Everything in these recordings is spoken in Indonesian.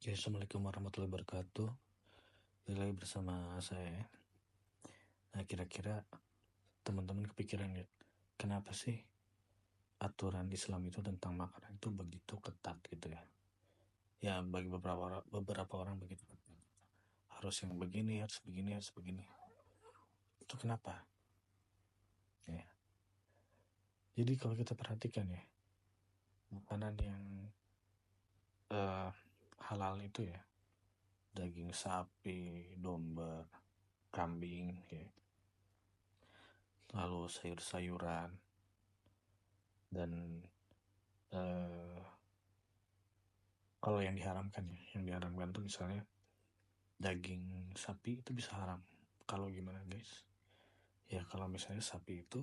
Oke, Assalamualaikum warahmatullahi wabarakatuh. Lagi bersama saya. Nah, kira-kira teman-teman kepikiran nggak, kenapa sih aturan Islam itu tentang makanan itu begitu ketat gitu ya? Ya, bagi beberapa orang begitu ketat. Harus yang begini, harus begini, harus begini. Itu kenapa? Ya. Jadi kalau kita perhatikan ya, makanan yang halal itu ya, daging sapi, domba, kambing, ya, lalu sayur-sayuran, dan kalau yang diharamkan tuh misalnya daging sapi itu bisa haram. Kalau gimana guys? Ya kalau misalnya sapi itu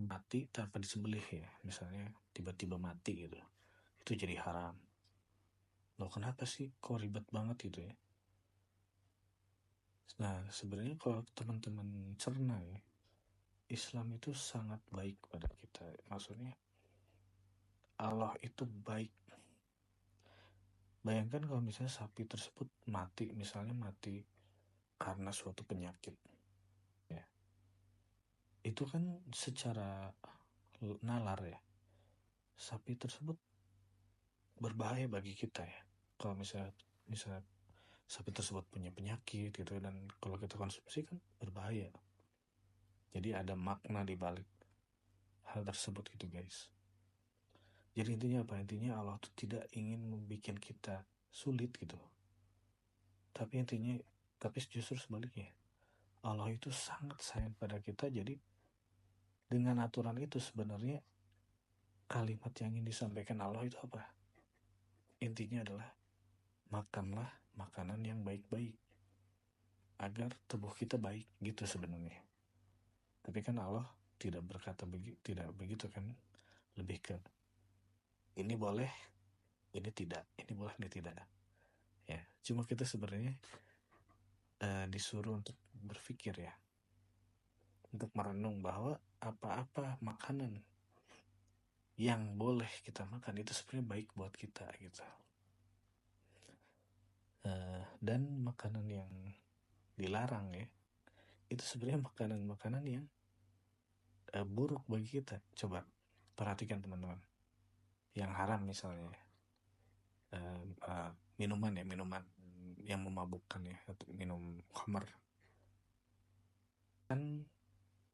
mati tanpa disembelih ya, misalnya tiba-tiba mati gitu, itu jadi haram. Loh kenapa sih kok ribet banget gitu ya? Nah sebenarnya kalau teman-teman cerna ya, Islam itu sangat baik pada kita. Maksudnya Allah itu baik. Bayangkan kalau misalnya sapi tersebut mati, misalnya mati karena suatu penyakit ya, itu kan secara nalar ya, sapi tersebut berbahaya bagi kita ya. Kalau misalnya sapi tersebut punya penyakit gitu, dan kalau kita konsumsi kan berbahaya. Jadi ada makna di balik hal tersebut gitu guys. Jadi intinya apa? Intinya Allah tuh tidak ingin membuat kita sulit gitu. Tapi justru sebaliknya. Allah itu sangat sayang pada kita. Jadi dengan aturan itu sebenarnya kalimat yang ingin disampaikan Allah itu apa? Intinya adalah makanlah makanan yang baik-baik agar tubuh kita baik gitu sebenarnya. Tapi kan Allah tidak berkata tidak begitu kan, lebih ke ini boleh, ini tidak, ini boleh, ini tidak. Ya, cuma kita sebenarnya disuruh untuk berpikir ya, untuk merenung bahwa apa-apa makanan yang boleh kita makan itu sebenarnya baik buat kita gitu. Dan makanan yang dilarang ya, itu sebenarnya makanan-makanan yang buruk bagi kita. Coba perhatikan teman-teman, yang haram misalnya minuman yang memabukkan ya, atau minum khamar. Kan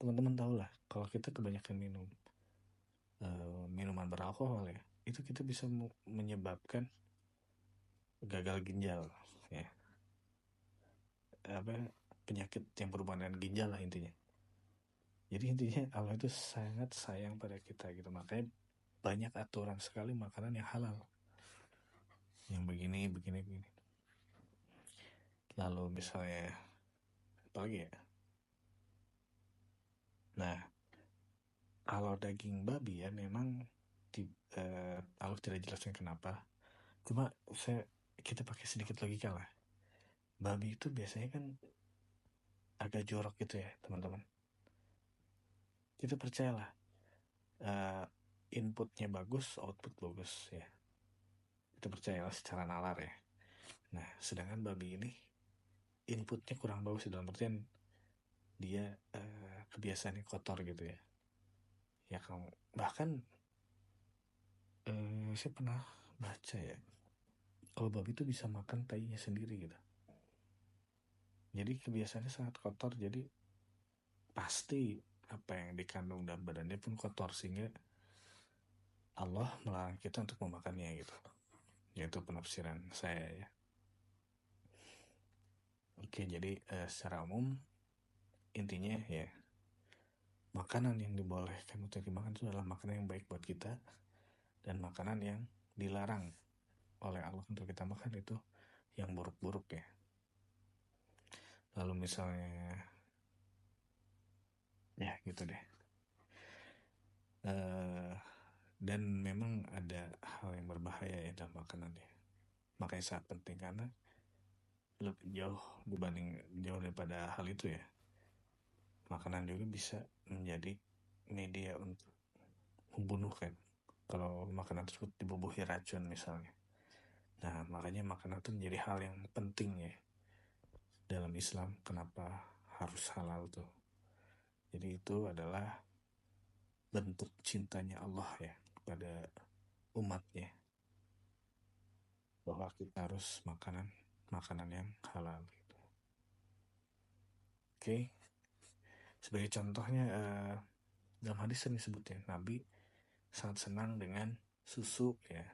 teman-teman tahu lah, kalau kita kebanyakan minum minuman beralkohol ya, itu kita bisa menyebabkan gagal ginjal ya, penyakit yang berhubungan dengan ginjal lah intinya. Jadi intinya Allah itu sangat sayang pada kita gitu, makanya banyak aturan sekali makanan yang halal, yang begini. Lalu misalnya apa lagi ya? Nah, kalau daging babi ya memang Allah tidak jelaskan kenapa. Cuma kita pakai sedikit logika lah. Babi itu biasanya kan agak jorok gitu ya teman-teman. Kita percayalah, inputnya bagus, output bagus ya. Kita percayalah secara nalar ya. Nah, sedangkan babi ini inputnya kurang bagus dalam artian dia kebiasaannya kotor gitu ya. Ya kalau bahkan saya pernah baca ya, kalau babi itu bisa makan tainya sendiri gitu. Jadi kebiasaannya sangat kotor, jadi pasti apa yang dikandung dalam badannya pun kotor, sehingga Allah melarang kita untuk memakannya gitu. Yaitu penafsiran saya ya. Oke, jadi secara umum intinya ya, makanan yang dibolehkan untuk dimakan itu adalah makanan yang baik buat kita, dan makanan yang dilarang oleh Allah untuk kita makan itu yang buruk-buruk ya. Lalu misalnya ya gitu deh. Dan memang ada hal yang berbahaya ya dalam makanan ya. Makanya sangat penting, karena lebih jauh daripada hal itu ya, makanan juga bisa menjadi media untuk membunuh kan, kalau makanan tersebut dibubuhi racun misalnya. Nah, makanya makanan itu menjadi hal yang penting ya dalam Islam. Kenapa harus halal tuh? Jadi itu adalah bentuk cintanya Allah ya kepada umatnya, bahwa kita harus makanan yang halal gitu. Oke, sebagai contohnya dalam hadis sering disebutnya Nabi sangat senang dengan susu ya,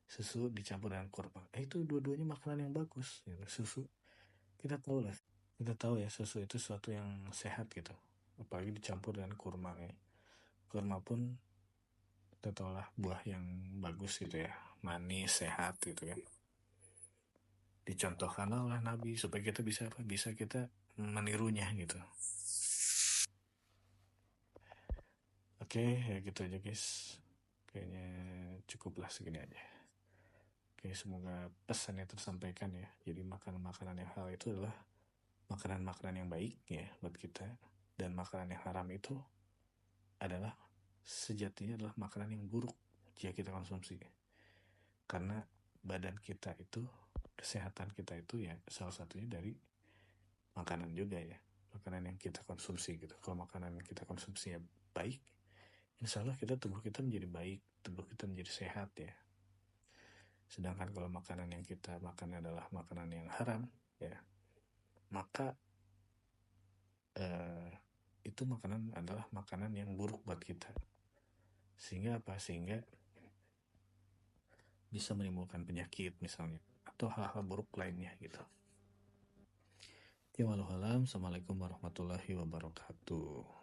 susu dicampur dengan kurma. Itu dua-duanya makanan yang bagus ya. Susu kita tahu ya susu itu sesuatu yang sehat gitu, apalagi dicampur dengan kurma ya. Kurma pun kita tahu lah buah yang bagus gitu ya, manis, sehat gitu kan. Dicontohkan oleh Nabi supaya kita bisa kita menirunya gitu. Oke, ya gitu aja guys, kayaknya cukuplah segini aja. Oke, semoga pesannya tersampaikan ya. Jadi makanan-makanan yang halal itu adalah makanan-makanan yang baik ya buat kita, dan makanan yang haram itu adalah sejatinya adalah makanan yang buruk jika kita konsumsi, karena badan kita itu, kesehatan kita itu ya salah satunya dari makanan juga ya, makanan yang kita konsumsi gitu. Kalau makanan yang kita konsumsi ya baik, insya Allah tubuh kita menjadi baik, tubuh kita menjadi sehat ya. Sedangkan kalau makanan yang kita makan adalah makanan yang haram ya, maka itu makanan adalah makanan yang buruk buat kita. Sehingga bisa menimbulkan penyakit misalnya, atau hal-hal buruk lainnya gitu. Assalamualaikum warahmatullahi wabarakatuh.